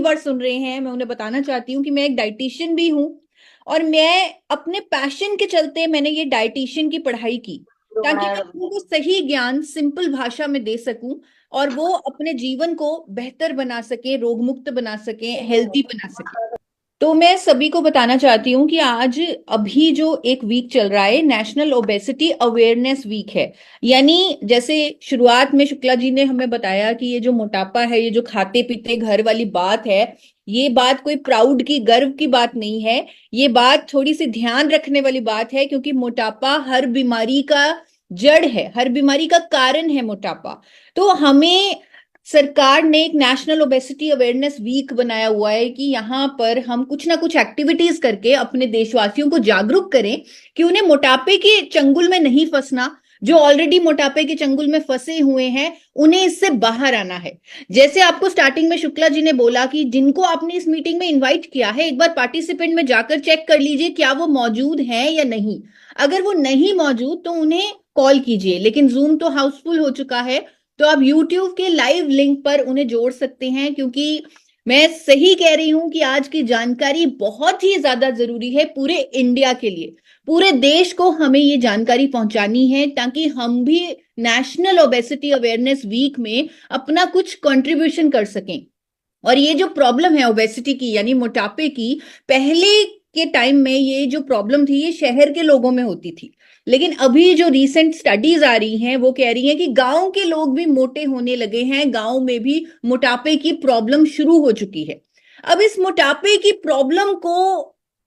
बार सुन रहे हैं, मैं उन्हें बताना चाहती हूँ कि मैं एक डाइटिशियन भी हूँ और मैं अपने पैशन के चलते मैंने ये डाइटिशियन की पढ़ाई की ताकि मैं लोगों को सही ज्ञान सिंपल भाषा में दे सकूं और वो अपने जीवन को बेहतर बना सके, रोग मुक्त बना सके, हेल्दी बना सके। तो मैं सभी को बताना चाहती हूँ कि आज अभी जो एक वीक चल रहा है, नेशनल ओबेसिटी अवेयरनेस वीक है। यानी जैसे शुरुआत में शुक्ला जी ने हमें बताया कि ये जो मोटापा है, ये जो खाते पीते घर वाली बात है, ये बात कोई प्राउड की, गर्व की बात नहीं है। ये बात थोड़ी सी ध्यान रखने वाली बात है, क्योंकि मोटापा हर बीमारी का जड़ है, हर बीमारी का कारण है मोटापा। तो हमें सरकार ने एक नेशनल ओबेसिटी अवेयरनेस वीक बनाया हुआ है कि यहाँ पर हम कुछ ना कुछ एक्टिविटीज करके अपने देशवासियों को जागरूक करें कि उन्हें मोटापे के चंगुल में नहीं फंसना। जो ऑलरेडी मोटापे के चंगुल में फंसे हुए हैं उन्हें इससे बाहर आना है। जैसे आपको स्टार्टिंग में शुक्ला जी ने बोला कि जिनको आपने इस मीटिंग में इनवाइट किया है, एक बार पार्टिसिपेंट में जाकर चेक कर लीजिए क्या वो मौजूद हैं या नहीं। अगर वो नहीं मौजूद तो उन्हें कॉल कीजिए, लेकिन जूम तो हाउसफुल हो चुका है, तो आप YouTube के लाइव लिंक पर उन्हें जोड़ सकते हैं। क्योंकि मैं सही कह रही हूं कि आज की जानकारी बहुत ही ज्यादा जरूरी है पूरे इंडिया के लिए। पूरे देश को हमें ये जानकारी पहुंचानी है ताकि हम भी नेशनल ओबेसिटी अवेयरनेस वीक में अपना कुछ कंट्रीब्यूशन कर सकें। और ये जो प्रॉब्लम है ओबेसिटी की, यानी मोटापे की, पहले के टाइम में ये जो प्रॉब्लम थी ये शहर के लोगों में होती थी, लेकिन अभी जो रीसेंट स्टडीज आ रही हैं वो कह रही हैं कि गांव के लोग भी मोटे होने लगे हैं, गांव में भी मोटापे की प्रॉब्लम शुरू हो चुकी है। अब इस मोटापे की प्रॉब्लम को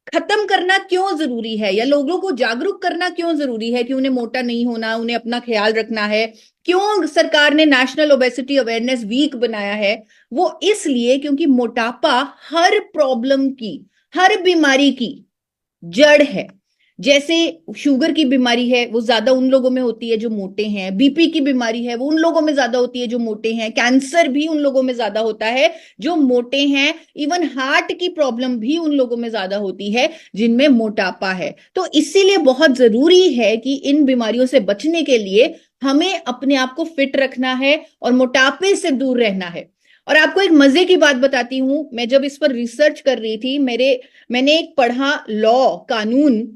खत्म करना क्यों जरूरी है, या लोगों को जागरूक करना क्यों जरूरी है कि उन्हें मोटा नहीं होना, उन्हें अपना ख्याल रखना है, क्यों सरकार ने नेशनल ओबेसिटी अवेयरनेस वीक बनाया है? वो इसलिए क्योंकि मोटापा हर प्रॉब्लम की, हर बीमारी की जड़ है। जैसे शुगर की बीमारी है वो ज्यादा उन लोगों में होती है जो मोटे हैं, बीपी की बीमारी है वो उन लोगों में ज्यादा होती है जो मोटे हैं, कैंसर भी उन लोगों में ज्यादा होता है जो मोटे हैं, इवन हार्ट की प्रॉब्लम भी उन लोगों में ज्यादा होती है जिनमें मोटापा है। तो इसीलिए बहुत जरूरी है कि इन बीमारियों से बचने के लिए हमें अपने आप को फिट रखना है और मोटापे से दूर रहना है। और आपको एक मजे की बात बताती हूं, मैं जब इस पर रिसर्च कर रही थी, मैंने एक पढ़ा लॉ, कानून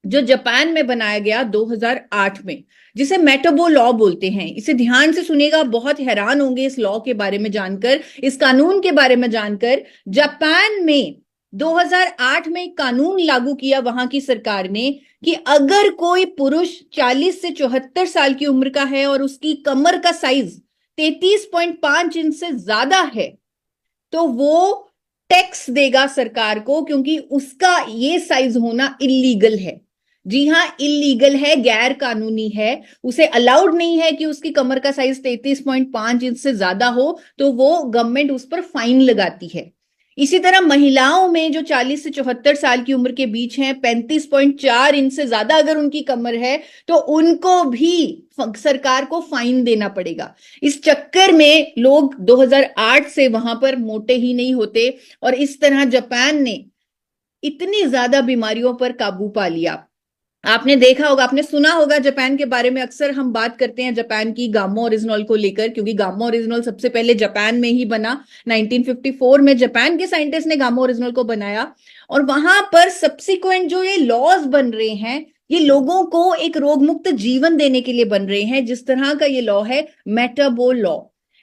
जो जापान में बनाया गया 2008 में, जिसे मेटाबो लॉ बोलते हैं। इसे ध्यान से सुनिएगा, बहुत हैरान होंगे इस लॉ के बारे में जानकर, इस कानून के बारे में जानकर। जापान में 2008 में एक कानून लागू किया वहां की सरकार ने कि अगर कोई पुरुष 40 से 74 साल की उम्र का है और उसकी कमर का साइज 33.5 इंच से ज्यादा है तो वो टैक्स देगा सरकार को, क्योंकि उसका ये साइज होना इलीगल है। जी हाँ, इलीगल है, गैर कानूनी है। उसे अलाउड नहीं है कि उसकी कमर का साइज 33.5 इंच से ज्यादा हो, तो वो गवर्नमेंट उस पर फाइन लगाती है। इसी तरह महिलाओं में जो 40 से 74 साल की उम्र के बीच हैं, 35.4 इंच से ज्यादा अगर उनकी कमर है तो उनको भी सरकार को फाइन देना पड़ेगा। इस चक्कर में लोग 2008 से वहां पर मोटे ही नहीं होते, और इस तरह जापान ने इतनी ज्यादा बीमारियों पर काबू पा लिया। आपने देखा होगा, आपने सुना होगा जापान के बारे में, अक्सर हम बात करते हैं जापान की गामा ओरिजिनल को लेकर, क्योंकि गामा ओरिजिनल सबसे पहले जापान में ही बना। 1954 में जापान के साइंटिस्ट ने गामा ओरिजिनल को बनाया, और वहां पर सब्सिक्वेंट जो ये लॉज बन रहे हैं ये लोगों को एक रोग मुक्त जीवन देने के लिए बन रहे हैं। जिस तरह का ये लॉ है मेटाबो लॉ,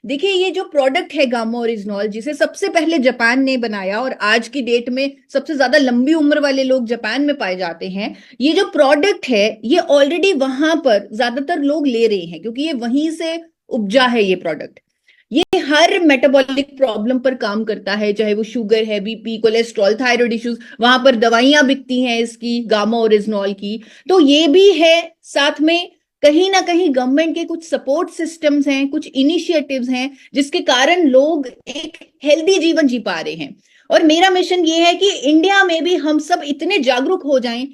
देखिए ये जो प्रोडक्ट है गामा ओरिजिनल, जिसे सबसे पहले जापान ने बनाया और आज की डेट में सबसे ज्यादा लंबी उम्र वाले लोग जापान में पाए जाते हैं, ये जो प्रोडक्ट है ये ऑलरेडी वहां पर ज्यादातर लोग ले रहे हैं क्योंकि ये वहीं से उपजा है ये प्रोडक्ट। ये हर मेटाबॉलिक प्रॉब्लम पर काम करता है, चाहे वो शुगर है, बीपी, कोलेस्ट्रॉल, थायराइड इश्यूज, वहां पर दवाइयां बिकती हैं इसकी, गामा ओरिजिनल की। तो ये भी है, साथ में कहीं ना कहीं गवर्नमेंट के कुछ सपोर्ट सिस्टम्स हैं, कुछ इनिशिएटिव्स हैं जिसके कारण लोग एक हेल्दी जीवन जी पा रहे हैं। और मेरा मिशन ये है कि इंडिया में भी हम सब इतने जागरूक हो जाएं,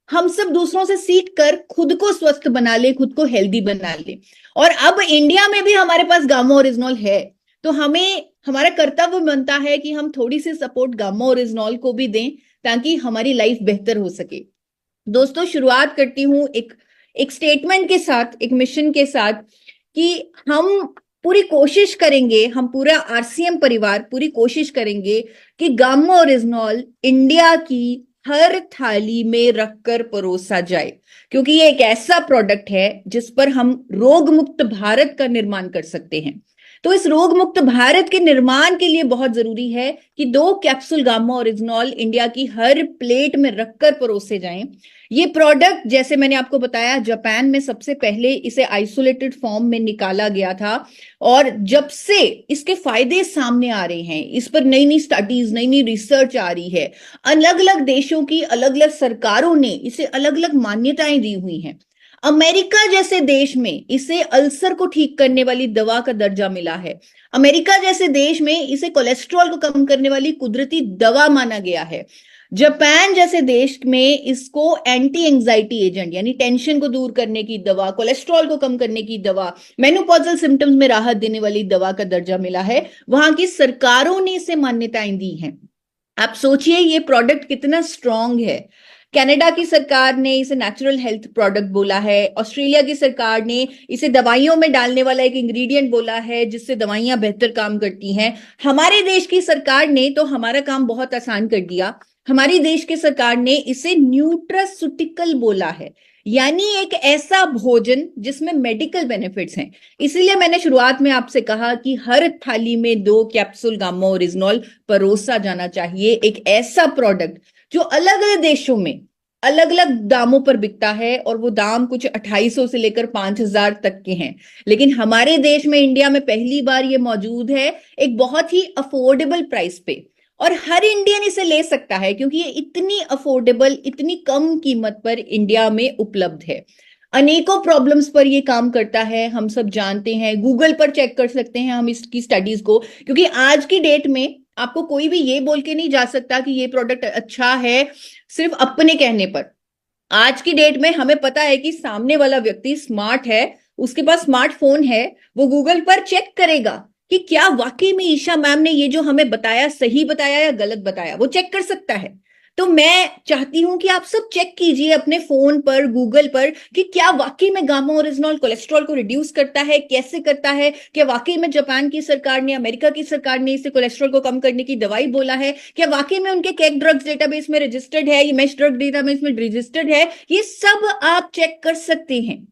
हम सब दूसरों से सीख कर खुद को स्वस्थ बना ले, खुद को हेल्दी बना ले। और अब इंडिया में भी हमारे पास गामा ओरिजिनल है, तो हमें, हमारा कर्तव्य बनता है कि हम थोड़ी सी सपोर्ट गामा ओरिजिनल को भी दें ताकि हमारी लाइफ बेहतर हो सके। दोस्तों, शुरुआत करती हूं एक स्टेटमेंट के साथ, एक मिशन के साथ, कि हम पूरी कोशिश करेंगे, हम पूरा आरसीएम परिवार पूरी कोशिश करेंगे कि गामा ओरिजिनॉल इंडिया की हर थाली में रखकर परोसा जाए, क्योंकि ये एक ऐसा प्रोडक्ट है जिस पर हम रोग मुक्त भारत का निर्माण कर सकते हैं। तो इस रोग मुक्त भारत के निर्माण के लिए बहुत जरूरी है कि 2 कैप्सूल गामा ओरिजिनॉल इंडिया की हर प्लेट में रखकर परोसे जाएं। ये प्रोडक्ट, जैसे मैंने आपको बताया, जापान में सबसे पहले इसे आइसोलेटेड फॉर्म में निकाला गया था, और जब से इसके फायदे सामने आ रहे हैं, इस पर नई नई स्टडीज, नई नई रिसर्च आ रही है, अलग अलग देशों की अलग अलग सरकारों ने इसे अलग अलग मान्यताएं दी हुई हैं। अमेरिका जैसे देश में इसे अल्सर को ठीक करने वाली दवा का दर्जा मिला है। अमेरिका जैसे देश में इसे कोलेस्ट्रॉल को कम करने वाली कुदरती दवा माना गया है। जापान जैसे देश में इसको एंटी एंजाइटी एजेंट, यानी टेंशन को दूर करने की दवा, कोलेस्ट्रॉल को कम करने की दवा, मेनोपॉजल सिम्टम्स में राहत देने वाली दवा का दर्जा मिला है। वहां की सरकारों ने इसे मान्यताएं दी हैं। आप सोचिए ये प्रोडक्ट कितना स्ट्रांग है। कनाडा की सरकार ने इसे नेचुरल हेल्थ प्रोडक्ट बोला है। ऑस्ट्रेलिया की सरकार ने इसे दवाइयों में डालने वाला एक इंग्रेडिएंट बोला है जिससे दवाइयां बेहतर काम करती हैं। हमारे देश की सरकार ने तो हमारा काम बहुत आसान कर दिया। हमारी देश की सरकार ने इसे न्यूट्रास्यूटिकल बोला है, यानी एक ऐसा भोजन जिसमें मेडिकल बेनिफिट्स हैं। इसीलिए मैंने शुरुआत में आपसे कहा कि हर थाली में 2 कैप्सूल गामा ओरिजिनॉल परोसा जाना चाहिए। एक ऐसा प्रोडक्ट जो अलग अलग देशों में अलग अलग दामों पर बिकता है, और वो दाम कुछ 2800 से लेकर 5000 तक के हैं, लेकिन हमारे देश में, इंडिया में पहली बार ये मौजूद है एक बहुत ही अफोर्डेबल प्राइस पे, और हर इंडियन इसे ले सकता है क्योंकि ये इतनी अफोर्डेबल, इतनी कम कीमत पर इंडिया में उपलब्ध है। अनेकों प्रॉब्लम्स पर ये काम करता है, हम सब जानते हैं। गूगल पर चेक कर सकते हैं हम इसकी स्टडीज को, क्योंकि आज की डेट में आपको कोई भी ये बोल के नहीं जा सकता कि ये प्रोडक्ट अच्छा है सिर्फ अपने कहने पर। आज की डेट में हमें पता है कि सामने वाला व्यक्ति स्मार्ट है, उसके पास स्मार्टफोन है, वो गूगल पर चेक करेगा कि क्या वाकई में ईशा मैम ने ये जो हमें बताया सही बताया या गलत बताया, वो चेक कर सकता है। तो मैं चाहती हूं कि आप सब चेक कीजिए अपने फोन पर, गूगल पर, कि क्या वाकई में गामा ओरिजिनॉल कोलेस्ट्रॉल को रिड्यूस करता है, कैसे करता है, क्या वाकई में जापान की सरकार ने, अमेरिका की सरकार ने इसे कोलेस्ट्रॉल को कम करने की दवाई बोला है, क्या वाकई में उनके कैक ड्रग्स डेटाबेस में रजिस्टर्ड है, ये मैश ड्रग डेटाबेस में रजिस्टर्ड है। ये सब आप चेक कर सकते हैं।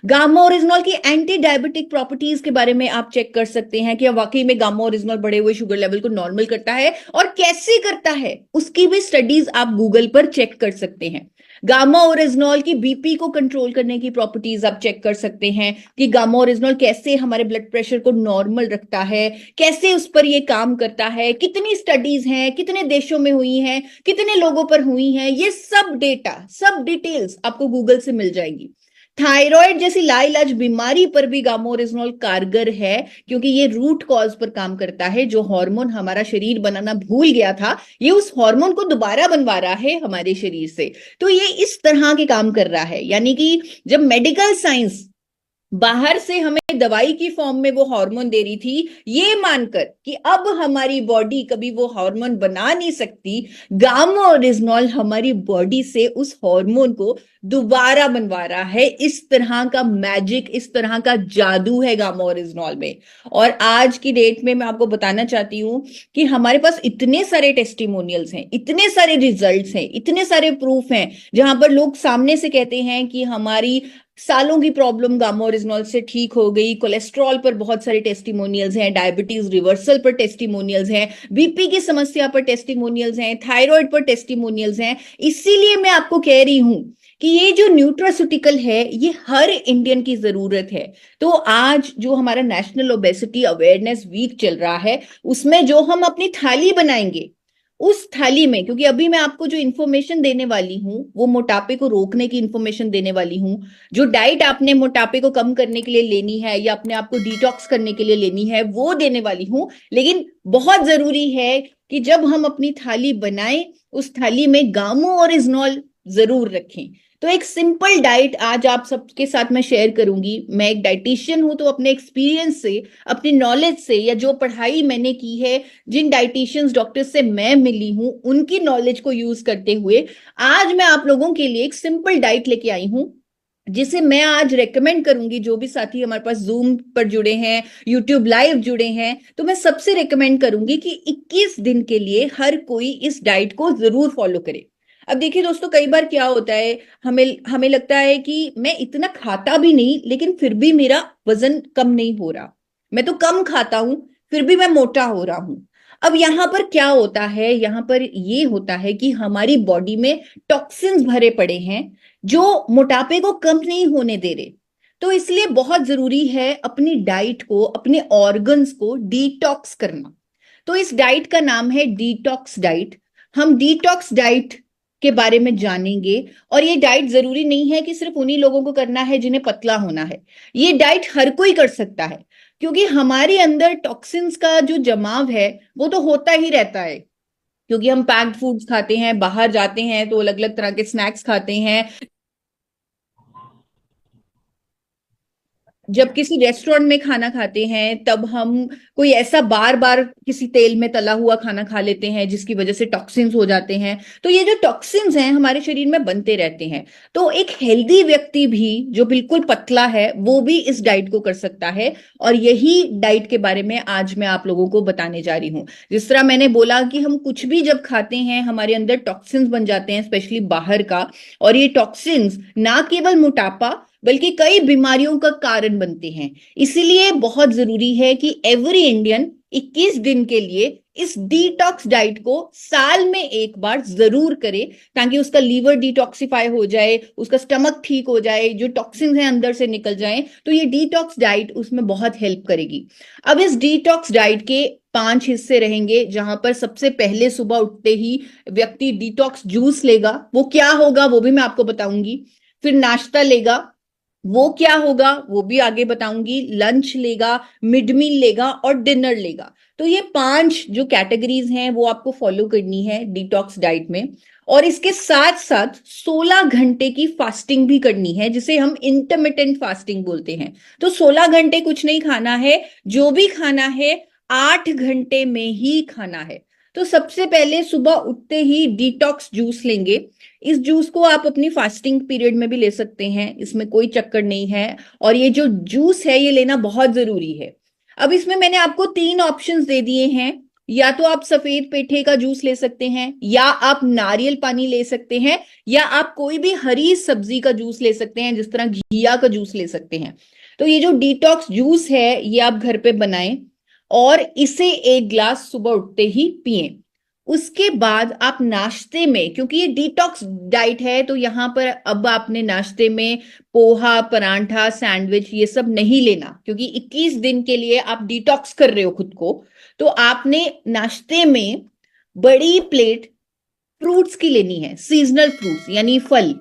गामा ओरिजिनॉल की एंटी डायबिटिक प्रॉपर्टीज के बारे में आप चेक कर सकते हैं कि वाकई में गामा ओरिजिनॉल बढ़े हुए शुगर लेवल को नॉर्मल करता है, और कैसे करता है उसकी भी स्टडीज आप गूगल पर चेक कर सकते हैं। गामा ओरिजिनॉल की बीपी को कंट्रोल करने की प्रॉपर्टीज आप चेक कर सकते हैं कि गामा ओरिजिनॉल कैसे हमारे ब्लड प्रेशर को नॉर्मल रखता है, कैसे उस पर ये काम करता है, कितनी स्टडीज हैं, कितने देशों में हुई हैं, कितने लोगों पर हुई हैं, ये सब डेटा, सब डिटेल्स आपको गूगल से मिल जाएंगी। थायराइड जैसी लाइलाज बीमारी पर भी गामा ओरिजिनॉल कारगर है, क्योंकि ये रूट कॉज पर काम करता है। जो हार्मोन हमारा शरीर बनाना भूल गया था, ये उस हार्मोन को दोबारा बनवा रहा है हमारे शरीर से। तो ये इस तरह के काम कर रहा है, यानी कि जब मेडिकल साइंस बाहर से हमें दवाई की फॉर्म में वो हार्मोन दे रही थी, ये मानकर कि अब हमारी बॉडी कभी वो हार्मोन बना नहीं सकती, गामा ओरिजिनॉल हमारी बॉडी से उस हार्मोन को दोबारा बनवा रहा है। इस तरह का मैजिक, इस तरह का जादू है गामा ओरिजिनॉल में। और आज की डेट में मैं आपको बताना चाहती हूं कि हमारे पास इतने सारे टेस्टिमोनियल्स हैं, इतने सारे रिजल्ट्स हैं, इतने सारे प्रूफ हैं, जहां पर लोग सामने से कहते हैं कि हमारी सालों की प्रॉब्लम गामा ओरिजिनॉल से ठीक हो गई। कोलेस्ट्रॉल पर बहुत सारे टेस्टिमोनियल्स हैं, डायबिटीज रिवर्सल पर टेस्टिमोनियल्स हैं, बीपी की समस्या पर टेस्टिमोनियल्स हैं, थायराइड पर टेस्टिमोनियल्स हैं। इसीलिए मैं आपको कह रही हूं कि ये जो न्यूट्रास्यूटिकल है, ये हर इंडियन की जरूरत है। तो आज जो हमारा नेशनल ओबेसिटी अवेयरनेस वीक चल रहा है, उसमें जो हम अपनी थाली बनाएंगे, उस थाली में, क्योंकि अभी मैं आपको जो इन्फॉर्मेशन देने वाली हूं वो मोटापे को रोकने की इन्फॉर्मेशन देने वाली हूं। जो डाइट आपने मोटापे को कम करने के लिए लेनी है या अपने आप को डिटॉक्स करने के लिए लेनी है, वो देने वाली हूं। लेकिन बहुत जरूरी है कि जब हम अपनी थाली बनाएं, उस थाली में गामा ओरिजिनॉल जरूर रखें। तो एक सिंपल डाइट आज आप सबके साथ मैं शेयर करूंगी। मैं एक डाइटिशियन हूं, तो अपने एक्सपीरियंस से, अपनी नॉलेज से, या जो पढ़ाई मैंने की है, जिन डाइटिशियंस डॉक्टर से मैं मिली हूं, उनकी नॉलेज को यूज करते हुए आज मैं आप लोगों के लिए एक सिंपल डाइट लेके आई हूं, जिसे मैं आज रेकमेंड करूंगी, जो भी साथी हमारे पास जूम पर जुड़े हैं, यूट्यूब लाइव जुड़े हैं, तो मैं सबसे रेकमेंड करूंगी कि 21 दिन के लिए हर कोई इस डाइट को जरूर फॉलो करे। अब देखिए दोस्तों, कई बार क्या होता है, हमें हमें लगता है कि मैं इतना खाता भी नहीं लेकिन फिर भी मेरा वजन कम नहीं हो रहा, मैं तो कम खाता हूं फिर भी मैं मोटा हो रहा हूं। अब यहां पर क्या होता है, यहां पर ये होता है कि हमारी बॉडी में टॉक्सिन्स भरे पड़े हैं जो मोटापे को कम नहीं होने दे रहे। तो इसलिए बहुत जरूरी है अपनी डाइट को, अपने ऑर्गन्स को डिटॉक्स करना। तो इस डाइट का नाम है डिटॉक्स डाइट। हम डिटॉक्स डाइट के बारे में जानेंगे। और ये डाइट जरूरी नहीं है कि सिर्फ उन्हीं लोगों को करना है जिन्हें पतला होना है, ये डाइट हर कोई कर सकता है, क्योंकि हमारे अंदर टॉक्सिन्स का जो जमाव है वो तो होता ही रहता है, क्योंकि हम पैक्ड फूड्स खाते हैं, बाहर जाते हैं तो अलग अलग तरह के स्नैक्स खाते हैं। जब किसी रेस्टोरेंट में खाना खाते हैं तब हम कोई ऐसा बार बार किसी तेल में तला हुआ खाना खा लेते हैं जिसकी वजह से टॉक्सिन्स हो जाते हैं। तो ये जो टॉक्सिन्स हैं हमारे शरीर में बनते रहते हैं। तो एक हेल्दी व्यक्ति भी जो बिल्कुल पतला है वो भी इस डाइट को कर सकता है, और यही डाइट के बारे में आज मैं आप लोगों को बताने जा रही हूँ। जिस तरह मैंने बोला कि हम कुछ भी जब खाते हैं हमारे अंदर टॉक्सिन्स बन जाते हैं, स्पेशली बाहर का, और ये टॉक्सिन्स ना केवल मोटापा बल्कि कई बीमारियों का कारण बनते हैं। इसीलिए बहुत जरूरी है कि एवरी इंडियन 21 दिन के लिए इस डिटॉक्स डाइट को साल में एक बार जरूर करे, ताकि उसका लीवर डिटॉक्सिफाई हो जाए, उसका स्टमक ठीक हो जाए, जो टॉक्सिन्स हैं अंदर से निकल जाएं। तो ये डिटॉक्स डाइट उसमें बहुत हेल्प करेगी। अब इस डिटॉक्स डाइट के 5 हिस्से रहेंगे, जहां पर सबसे पहले सुबह उठते ही व्यक्ति डिटॉक्स जूस लेगा। वो क्या होगा वो भी मैं आपको बताऊंगी। फिर नाश्ता लेगा, वो क्या होगा वो भी आगे बताऊंगी। लंच लेगा, मिड मील लेगा और डिनर लेगा। तो ये 5 जो कैटेगरीज हैं वो आपको फॉलो करनी है डिटॉक्स डाइट में। और इसके साथ साथ 16 घंटे की फास्टिंग भी करनी है, जिसे हम इंटरमिटेंट फास्टिंग बोलते हैं। तो 16 घंटे कुछ नहीं खाना है, जो भी खाना है 8 घंटे में ही खाना है। तो सबसे पहले सुबह उठते ही डिटॉक्स जूस लेंगे। इस जूस को आप अपनी फास्टिंग पीरियड में भी ले सकते हैं, इसमें कोई चक्कर नहीं है। और ये जो जूस है ये लेना बहुत जरूरी है। अब इसमें मैंने आपको 3 ऑप्शंस दे दिए हैं। या तो आप सफेद पेठे का जूस ले सकते हैं, या आप नारियल पानी ले सकते हैं, या आप कोई भी हरी सब्जी का जूस ले सकते हैं, जिस तरह घिया का जूस ले सकते हैं। तो ये जो डिटॉक्स जूस है ये आप घर पे बनाएं और इसे 1 गिलास सुबह उठते ही पिएं। उसके बाद आप नाश्ते में, क्योंकि ये डिटॉक्स डाइट है तो यहां पर अब आपने नाश्ते में पोहा, परांठा, सैंडविच ये सब नहीं लेना, क्योंकि 21 दिन के लिए आप डिटॉक्स कर रहे हो खुद को। तो आपने नाश्ते में बड़ी प्लेट फ्रूट्स की लेनी है, सीजनल फ्रूट्स यानी फल।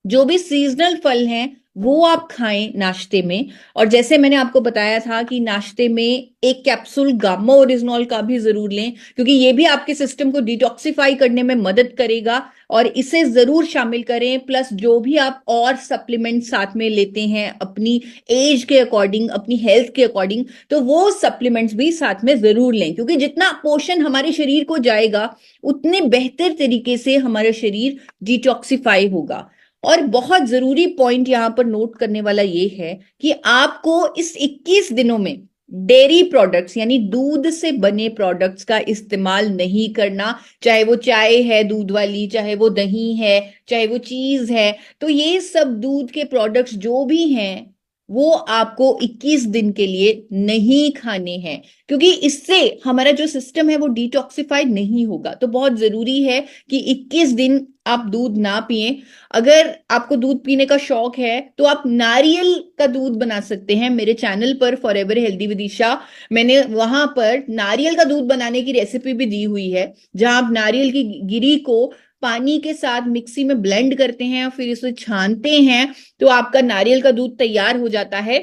जो भी सीजनल फल हैं वो आप खाएं नाश्ते में। और जैसे मैंने आपको बताया था कि नाश्ते में एक कैप्सूल गामा ओरिजिनॉल का भी जरूर लें, क्योंकि ये भी आपके सिस्टम को डिटॉक्सिफाई करने में मदद करेगा, और इसे जरूर शामिल करें। प्लस जो भी आप और सप्लीमेंट साथ में लेते हैं अपनी एज के अकॉर्डिंग, अपनी हेल्थ के अकॉर्डिंग, तो वो सप्लीमेंट्स भी साथ में जरूर लें, क्योंकि जितना पोषण हमारे शरीर को जाएगा उतने बेहतर तरीके से हमारा शरीर डिटॉक्सिफाई होगा। और बहुत जरूरी पॉइंट यहां पर नोट करने वाला ये है कि आपको इस 21 दिनों में डेयरी प्रोडक्ट्स यानी दूध से बने प्रोडक्ट्स का इस्तेमाल नहीं करना। चाहे वो चाय है दूध वाली, चाहे वो दही है, चाहे वो चीज है, तो ये सब दूध के प्रोडक्ट्स जो भी हैं वो आपको 21 दिन के लिए नहीं खाने हैं, क्योंकि इससे हमारा जो सिस्टम है वो डिटॉक्सिफाइड नहीं होगा। तो बहुत जरूरी है कि 21 दिन आप दूध ना पिएं। अगर आपको दूध पीने का शौक है तो आप नारियल का दूध बना सकते हैं। मेरे चैनल पर फॉरएवर हेल्दी विद ईशा, मैंने वहां पर नारियल का दूध बनाने की रेसिपी भी दी हुई है, जहां आप नारियल की गिरी को पानी के साथ मिक्सी में ब्लेंड करते हैं और फिर इसे छानते हैं, तो आपका नारियल का दूध तैयार हो जाता है,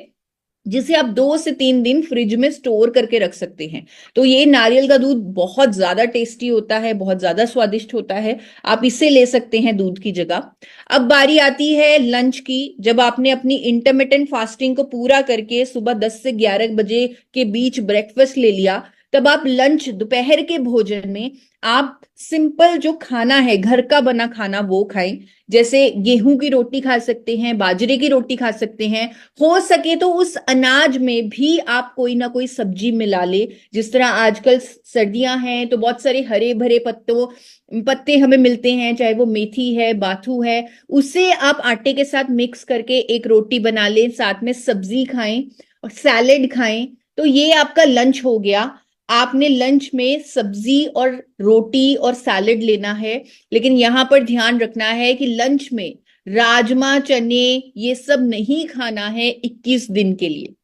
जिसे आप 2 से 3 दिन फ्रिज में स्टोर करके रख सकते हैं। तो ये नारियल का दूध बहुत ज्यादा टेस्टी होता है, बहुत ज्यादा स्वादिष्ट होता है। आप इसे ले सकते हैं दूध की जगह। अब बारी आती है लंच की। जब आपने अपनी इंटरमिटेंट फास्टिंग को पूरा करके सुबह 10 से 11 बजे के बीच ब्रेकफास्ट ले लिया, तब आप लंच, दोपहर के भोजन में आप सिंपल जो खाना है, घर का बना खाना, वो खाएं। जैसे गेहूं की रोटी खा सकते हैं, बाजरे की रोटी खा सकते हैं। हो सके तो उस अनाज में भी आप कोई ना कोई सब्जी मिला ले। जिस तरह आजकल सर्दियां हैं तो बहुत सारे हरे भरे पत्ते हमें मिलते हैं, चाहे वो मेथी है, बाथू है, उसे आप आटे के साथ मिक्स करके एक रोटी बना लें, साथ में सब्जी खाएं और सैलेड खाएं। तो ये आपका लंच हो गया। आपने लंच में सब्जी और रोटी और सैलेड लेना है, लेकिन यहां पर ध्यान रखना है कि लंच में राजमा, चने, ये सब नहीं खाना है 21 दिन के लिए।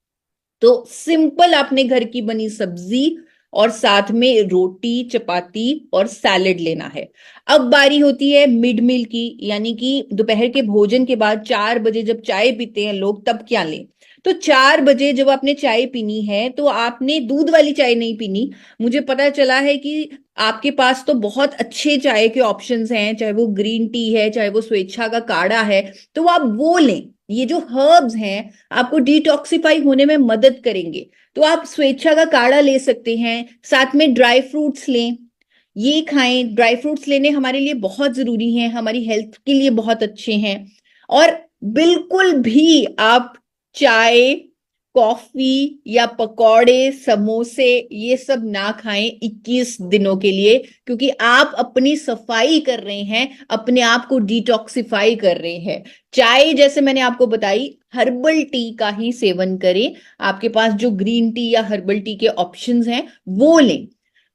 तो सिंपल आपने घर की बनी सब्जी और साथ में रोटी, चपाती और सैलेड लेना है। अब बारी होती है मिड मील की, यानी कि दोपहर के भोजन के बाद 4 बजे जब चाय पीते हैं लोग, तब क्या लें? तो 4 बजे जब आपने चाय पीनी है तो आपने दूध वाली चाय नहीं पीनी। मुझे पता चला है कि आपके पास तो बहुत अच्छे चाय के ऑप्शंस हैं, चाहे वो ग्रीन टी है, चाहे वो स्वेच्छा का काढ़ा है, तो आप वो लें। ये जो हर्ब्स हैं आपको डिटॉक्सिफाई होने में मदद करेंगे। तो आप स्वेच्छा का काढ़ा ले सकते हैं, साथ में ड्राई फ्रूट्स लें, ये खाएं। ड्राई फ्रूट्स लेने हमारे लिए बहुत जरूरी हैं, हमारी हेल्थ के लिए बहुत अच्छे हैं। और बिल्कुल भी आप चाय, कॉफी या पकौड़े, समोसे, ये सब ना खाएं 21 दिनों के लिए, क्योंकि आप अपनी सफाई कर रहे हैं, अपने आप को डिटॉक्सिफाई कर रहे हैं। चाय जैसे मैंने आपको बताई, हर्बल टी का ही सेवन करें। आपके पास जो ग्रीन टी या हर्बल टी के ऑप्शंस हैं वो लें।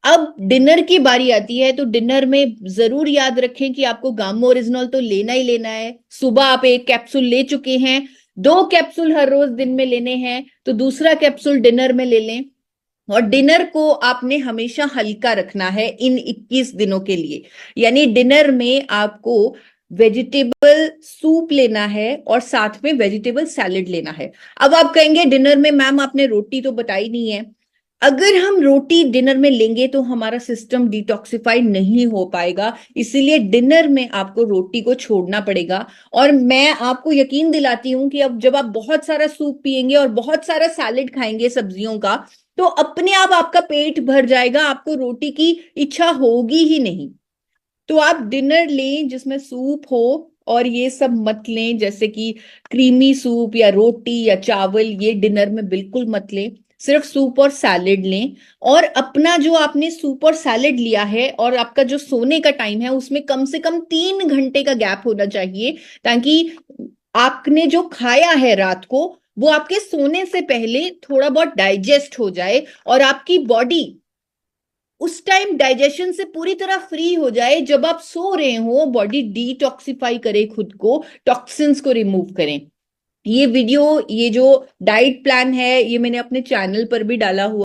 अब डिनर की बारी आती है, तो डिनर में जरूर याद रखें कि आपको गामा ओरिजिनल तो लेना ही लेना है। सुबह आप एक कैप्सूल ले चुके हैं, 2 कैप्सूल हर रोज दिन में लेने हैं, तो दूसरा कैप्सूल डिनर में ले लें। और डिनर को आपने हमेशा हल्का रखना है इन 21 दिनों के लिए। यानी डिनर में आपको वेजिटेबल सूप लेना है और साथ में वेजिटेबल सैलेड लेना है। अब आप कहेंगे डिनर में मैम आपने रोटी तो बताई नहीं है। अगर हम रोटी डिनर में लेंगे तो हमारा सिस्टम डिटॉक्सिफाई नहीं हो पाएगा, इसीलिए डिनर में आपको रोटी को छोड़ना पड़ेगा। और मैं आपको यकीन दिलाती हूं कि अब जब आप बहुत सारा सूप पिएंगे और बहुत सारा सैलेड खाएंगे सब्जियों का, तो अपने आप आपका पेट भर जाएगा, आपको रोटी की इच्छा होगी ही नहीं। तो आप डिनर लें जिसमें सूप हो, और ये सब मत लें जैसे कि क्रीमी सूप या रोटी या चावल, ये डिनर में बिल्कुल मत लें। सिर्फ सूप और सैलेड लें। और अपना जो आपने सूप और सैलेड लिया है और आपका जो सोने का टाइम है, उसमें कम से कम 3 घंटे का गैप होना चाहिए, ताकि आपने जो खाया है रात को वो आपके सोने से पहले थोड़ा बहुत डाइजेस्ट हो जाए और आपकी बॉडी उस टाइम डाइजेशन से पूरी तरह फ्री हो जाए। जब आप सो रहे हो, बॉडी डिटॉक्सिफाई करे, खुद को टॉक्सिन्स को रिमूव करें। ये वीडियो, ये जो डाइट प्लान है, ये मैंने अपने चैनल पर भी डाला हुआ